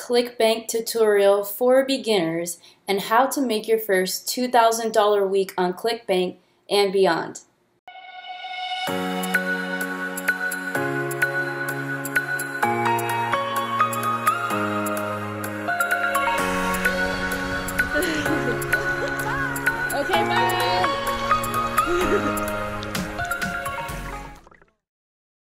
Clickbank tutorial for beginners and how to make your first $2,000 week on Clickbank and beyond. Okay, bye!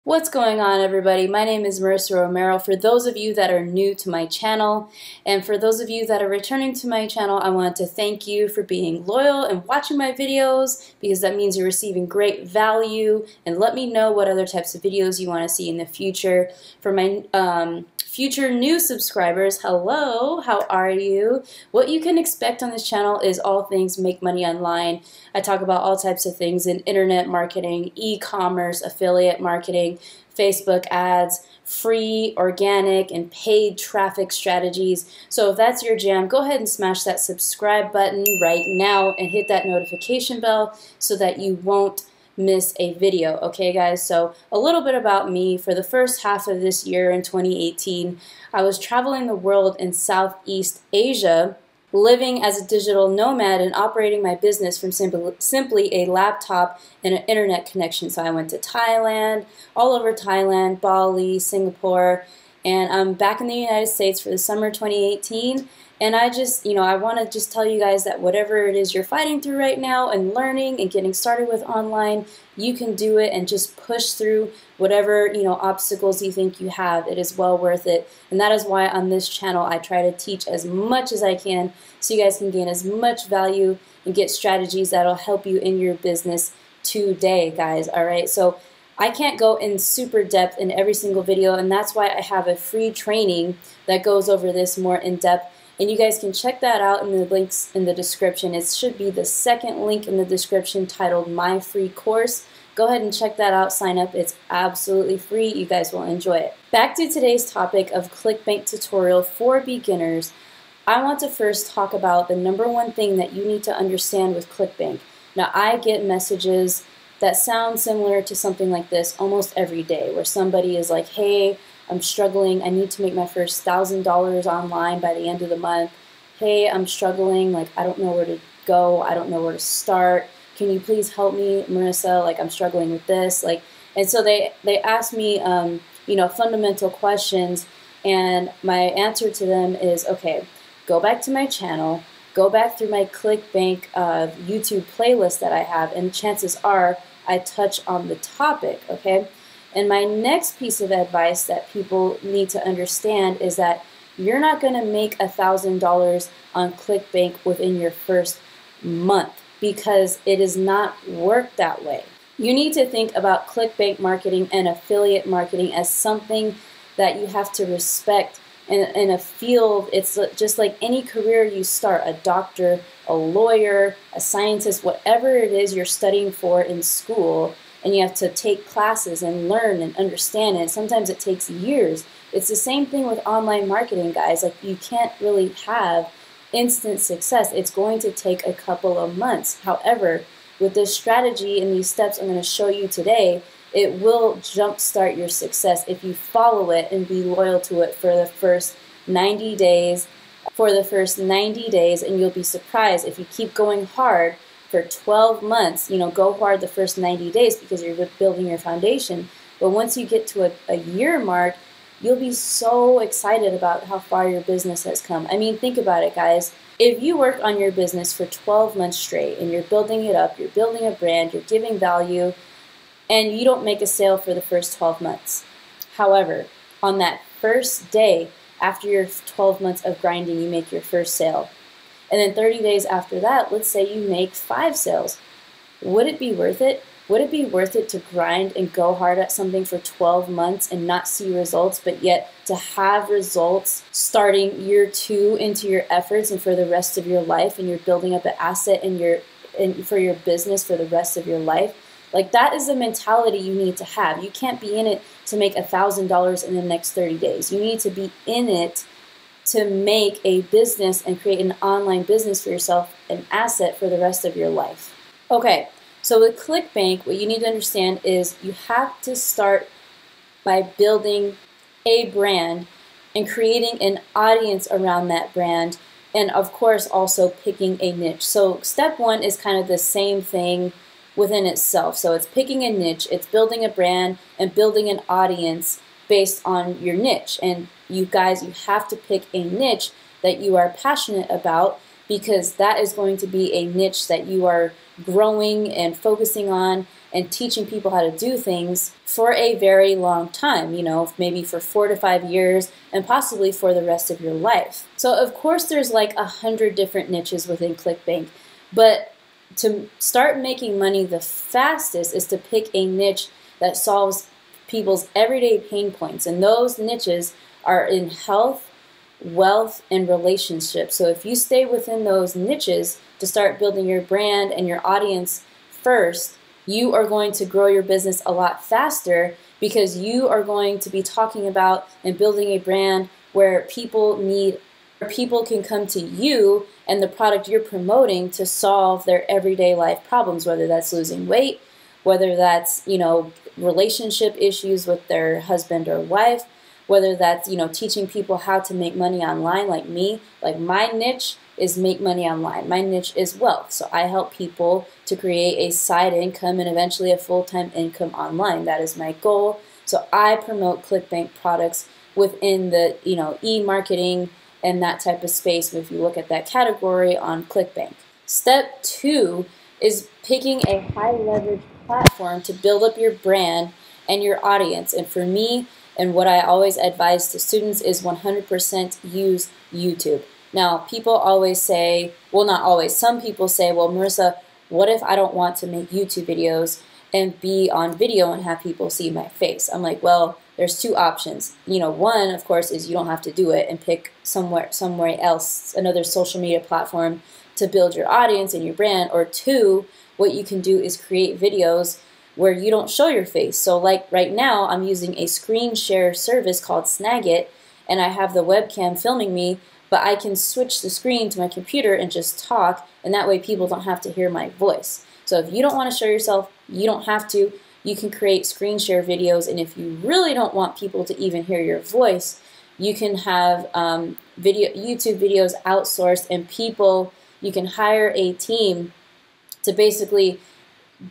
What's going on, everybody? My name is Marissa Romero. For those of you that are new to my channel, and for those of you that are returning to my channel, I want to thank you for being loyal and watching my videos, because that means you're receiving great value. And let me know what other types of videos you want to see in the future. For my future new subscribers, hello, how are you? What you can expect on this channel is all things make money online. I talk about all types of things in internet marketing, e-commerce, affiliate marketing, Facebook ads, free, organic, and paid traffic strategies. So if that's your jam, go ahead and smash that subscribe button right now and hit that notification bell so that you won't miss a video. Okay, guys, so a little bit about me. For the first half of this year in 2018, I was traveling the world in Southeast Asia, living as a digital nomad and operating my business from simply a laptop and an internet connection. So I went to Thailand, all over Thailand, Bali, Singapore, and I'm back in the United States for the summer 2018. And I just, I want to just tell you guys that whatever it is you're fighting through right now and learning and getting started with online, you can do it and just push through whatever, obstacles you think you have. It is well worth it. And that is why on this channel, I try to teach as much as I can so you guys can gain as much value and get strategies that'll help you in your business today, guys. All right. So I can't go in super depth in every single video, and that's why I have a free training that goes over this more in depth. And you guys can check that out in the links in the description. It should be the second link in the description titled My Free Course. Go ahead and check that out, sign up. It's absolutely free. You guys will enjoy it. Back to today's topic of Clickbank tutorial for beginners. I want to first talk about the number one thing that you need to understand with Clickbank. Now, I get messages that sound similar to something like this almost every day, where somebody is like, hey, I'm struggling, I need to make my first $1,000 online by the end of the month. Hey, I'm struggling, I don't know where to go, I don't know where to start. Can you please help me, Marissa? I'm struggling with this. And so they ask me, fundamental questions, and my answer to them is, okay, go back to my channel, go back through my Clickbank YouTube playlist that I have, and chances are I touch on the topic, okay? And my next piece of advice that people need to understand is that you're not going to make $1,000 on Clickbank within your first month, because it does not work that way. You need to think about Clickbank marketing and affiliate marketing as something that you have to respect in a field. It's just like any career you start, a doctor, a lawyer, a scientist, whatever it is you're studying for in school, and you have to take classes and learn and understand it. Sometimes it takes years. It's the same thing with online marketing, guys. You can't really have instant success. It's going to take a couple of months. However, with this strategy and these steps I'm going to show you today, it will jumpstart your success if you follow it and be loyal to it for the first 90 days. And you'll be surprised if you keep going hard for 12 months, go hard the first 90 days because you're building your foundation. But once you get to a year mark, you'll be so excited about how far your business has come. I mean, think about it, guys. If you work on your business for 12 months straight and you're building it up, you're building a brand, you're giving value, and you don't make a sale for the first 12 months. However, on that first day after your 12 months of grinding, you make your first sale. And then 30 days after that, let's say you make 5 sales. Would it be worth it? Would it be worth it to grind and go hard at something for 12 months and not see results, but yet to have results starting year 2 into your efforts and for the rest of your life, and you're building up an asset for your business for the rest of your life? That is the mentality you need to have. You can't be in it to make $1,000 in the next 30 days. You need to be in it to make a business and create an online business for yourself, an asset for the rest of your life. Okay, so with Clickbank, what you need to understand is you have to start by building a brand and creating an audience around that brand, and of course also picking a niche. So step one is kind of the same thing within itself. So it's picking a niche, it's building a brand and building an audience based on your niche. And you guys, you have to pick a niche that you are passionate about, because that is going to be a niche that you are growing and focusing on and teaching people how to do things for a very long time, you know, maybe for 4 to 5 years and possibly for the rest of your life. So of course there's like 100 different niches within Clickbank, but to start making money the fastest is to pick a niche that solves people's everyday pain points, and those niches are in health, wealth, and relationships. So if you stay within those niches to start building your brand and your audience first, you are going to grow your business a lot faster, because you are going to be talking about and building a brand where people can come to you and the product you're promoting to solve their everyday life problems, whether that's losing weight, whether that's, you know, relationship issues with their husband or wife, whether that's, you know, teaching people how to make money online like me. Like my niche is make money online. My niche is wealth. So I help people to create a side income and eventually a full-time income online. That is my goal. So I promote Clickbank products within the, you know, e-marketing and that type of space if you look at that category on Clickbank. Step two is picking a high leverage platform to build up your brand and your audience. And for me, and what I always advise to students is 100% use YouTube. Now, people always say, well, not always, some people say, well, Marissa, what if I don't want to make YouTube videos and be on video and have people see my face? I'm like, well, there's two options. You know, one, of course, is you don't have to do it and pick somewhere else, another social media platform to build your audience and your brand. Or two, what you can do is create videos where you don't show your face. So like right now, I'm using a screen share service called Snagit, and I have the webcam filming me, but I can switch the screen to my computer and just talk, and that way people don't have to hear my voice. So if you don't want to show yourself, you don't have to. You can create screen share videos, and if you really don't want people to even hear your voice, you can have YouTube videos outsourced, and you can hire a team to basically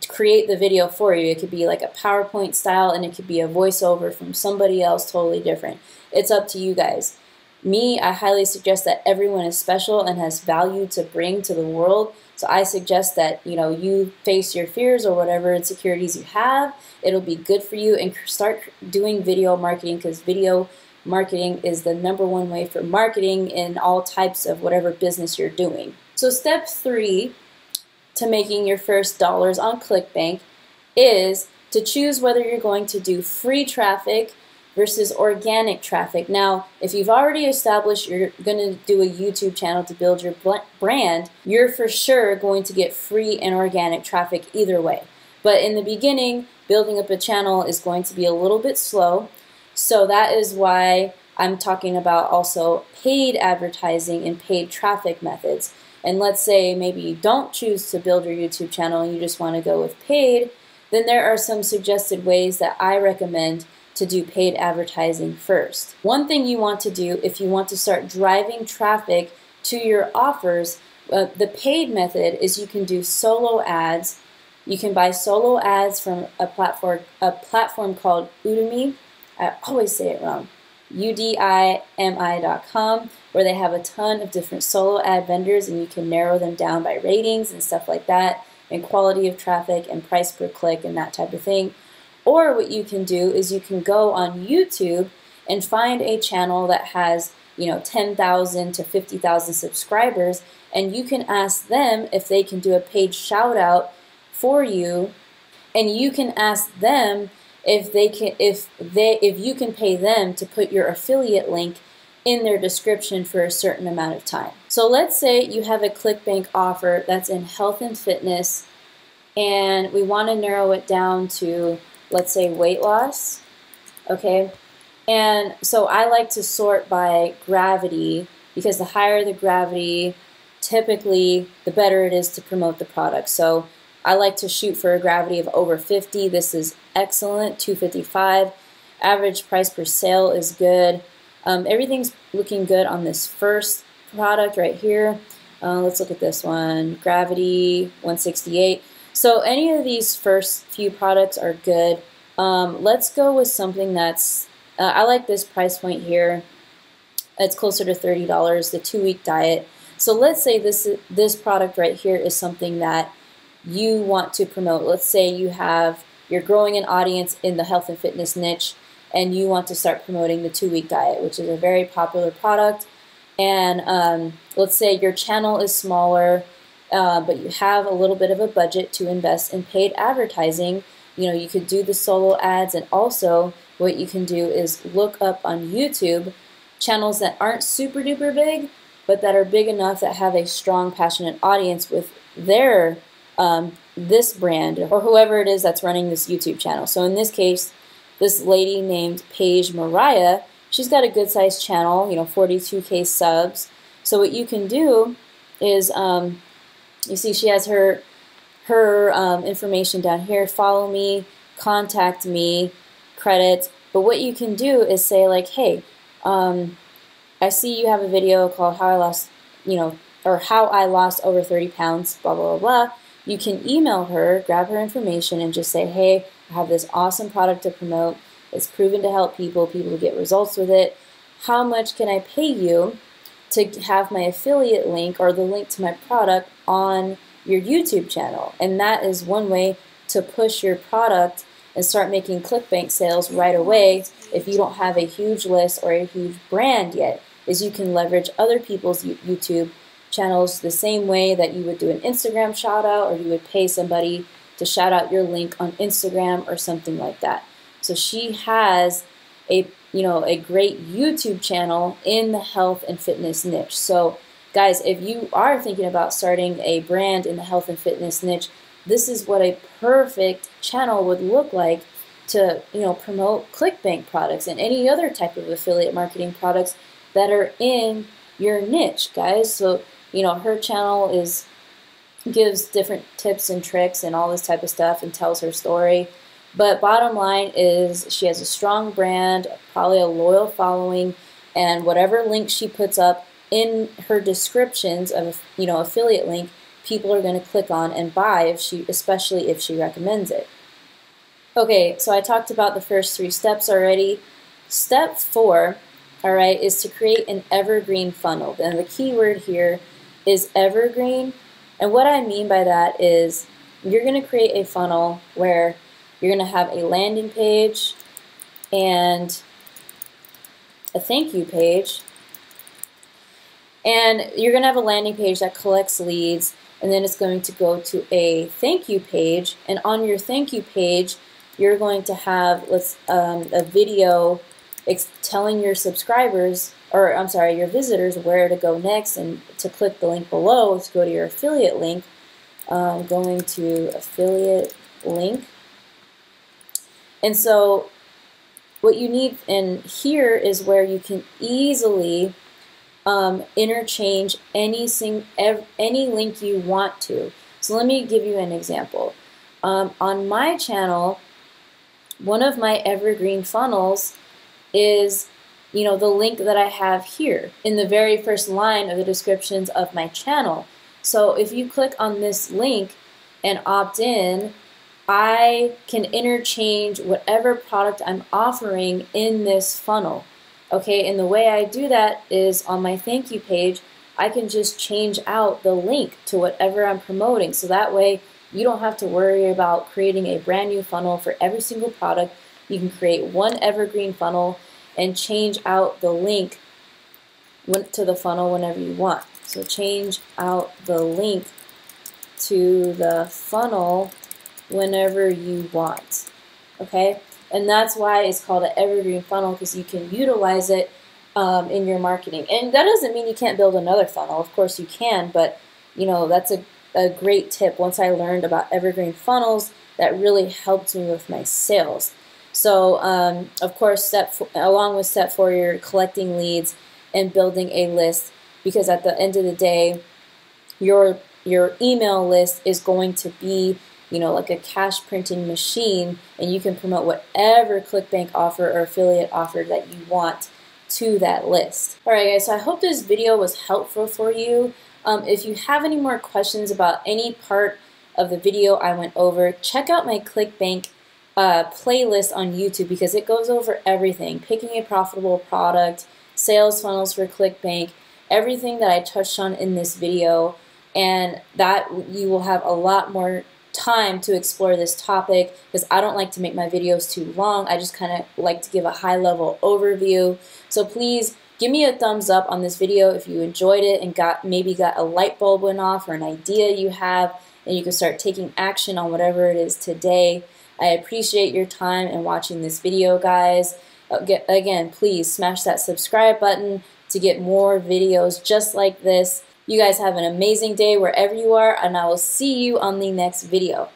create the video for you. It could be like a PowerPoint style, and it could be a voiceover from somebody else totally different. It's up to you guys. Me, I highly suggest that everyone is special and has value to bring to the world. So I suggest that, you know, you face your fears or whatever insecurities you have. It'll be good for you, and start doing video marketing, because video marketing is the #1 way for marketing in all types of whatever business you're doing. So step 3 to making your first dollars on Clickbank is to choose whether you're going to do free traffic versus organic traffic. Now, if you've already established you're going to do a YouTube channel to build your brand, you're for sure going to get free and organic traffic either way. But in the beginning, building up a channel is going to be a little bit slow. So that is why I'm talking about also paid advertising and paid traffic methods. And let's say maybe you don't choose to build your YouTube channel and you just want to go with paid, then there are some suggested ways that I recommend to do paid advertising first. One thing you want to do if you want to start driving traffic to your offers, the paid method is you can do solo ads. You can buy solo ads from a platform called Udemy. I always say it wrong. udimi.com, where they have a ton of different solo ad vendors, and you can narrow them down by ratings and stuff like that, and quality of traffic and price per click and that type of thing. Or what you can do is you can go on YouTube and find a channel that has, you know, 10,000 to 50,000 subscribers, and you can ask them if they can do a paid shout out for you, and you can ask them if you can pay them to put your affiliate link in their description for a certain amount of time. So let's say you have a Clickbank offer that's in health and fitness, and we want to narrow it down to, let's say, weight loss, okay? And so I like to sort by gravity, because the higher the gravity, typically the better it is to promote the product. So I like to shoot for a gravity of over 50. This is excellent, 255. Average price per sale is good. Everything's looking good on this first product right here. Let's look at this one, Gravity 168. So any of these first few products are good. Let's go with something that's, I like this price point here. It's closer to $30, the 2-week diet. So let's say this product right here is something that you want to promote. Let's say you're growing an audience in the health and fitness niche, and you want to start promoting the 2-week diet, which is a very popular product. And let's say your channel is smaller, but you have a little bit of a budget to invest in paid advertising. You could do the solo ads, and also what you can do is look up on YouTube channels that aren't super duper big, but that are big enough that have a strong, passionate audience with their this brand or whoever it is that's running this YouTube channel. So in this case, this lady named Paige Mariah, she's got a good sized channel, 42K subs. So what you can do is, you see she has her information down here, follow me, contact me, credits. But what you can do is say like, hey, I see you have a video called how I lost, or how I lost over 30 pounds, blah, blah, blah, blah. You can email her, grab her information, and just say, hey, I have this awesome product to promote. It's proven to help people. People get results with it. How much can I pay you to have my affiliate link or the link to my product on your YouTube channel? And that is one way to push your product and start making Clickbank sales right away if you don't have a huge list or a huge brand yet, is you can leverage other people's YouTube channels the same way that you would do an Instagram shout out, or you would pay somebody to shout out your link on Instagram or something like that. So she has a great YouTube channel in the health and fitness niche. So guys, if you are thinking about starting a brand in the health and fitness niche, this is what a perfect channel would look like to promote Clickbank products and any other type of affiliate marketing products that are in your niche, guys. So her channel gives different tips and tricks and all this type of stuff and tells her story. But bottom line is she has a strong brand, probably a loyal following, and whatever link she puts up in her descriptions of affiliate link, people are going to click on and buy especially if she recommends it. Okay, so I talked about the first 3 steps already. Step 4, all right, is to create an evergreen funnel. And the key word here is evergreen. And what I mean by that is you're going to create a funnel where you're going to have a landing page and a thank you page. And you're going to have a landing page that collects leads, and then it's going to go to a thank you page. And on your thank you page, you're going to have a video telling your subscribers, or I'm sorry, your visitors where to go next and to click the link below to go to your affiliate link. Going to affiliate link. And so what you need in here is where you can easily interchange any link you want to. So let me give you an example. On my channel, one of my evergreen funnels is the link that I have here in the very first line of the descriptions of my channel. So if you click on this link and opt in, I can interchange whatever product I'm offering in this funnel. Okay, and the way I do that is on my thank you page, I can just change out the link to whatever I'm promoting. So that way you don't have to worry about creating a brand new funnel for every single product. You can create one evergreen funnel and change out the link to the funnel whenever you want. So change out the link to the funnel whenever you want. Okay? And that's why it's called an evergreen funnel, because you can utilize it in your marketing. And that doesn't mean you can't build another funnel. Of course you can, but that's a great tip. Once I learned about evergreen funnels, that really helped me with my sales. So of course, along with step 4, you're collecting leads and building a list, because at the end of the day, your email list is going to be like a cash printing machine, and you can promote whatever Clickbank offer or affiliate offer that you want to that list. Alright guys, so I hope this video was helpful for you. If you have any more questions about any part of the video I went over, check out my Clickbank playlist on YouTube because it goes over everything. Picking a profitable product, sales funnels for Clickbank, everything that I touched on in this video, and that you will have a lot more time to explore this topic because I don't like to make my videos too long. I just kind of like to give a high-level overview. So please give me a thumbs up on this video if you enjoyed it and maybe got a light bulb went off or an idea you have, and you can start taking action on whatever it is today. I appreciate your time and watching this video, guys. Again, please smash that subscribe button to get more videos just like this. You guys have an amazing day wherever you are, and I will see you on the next video.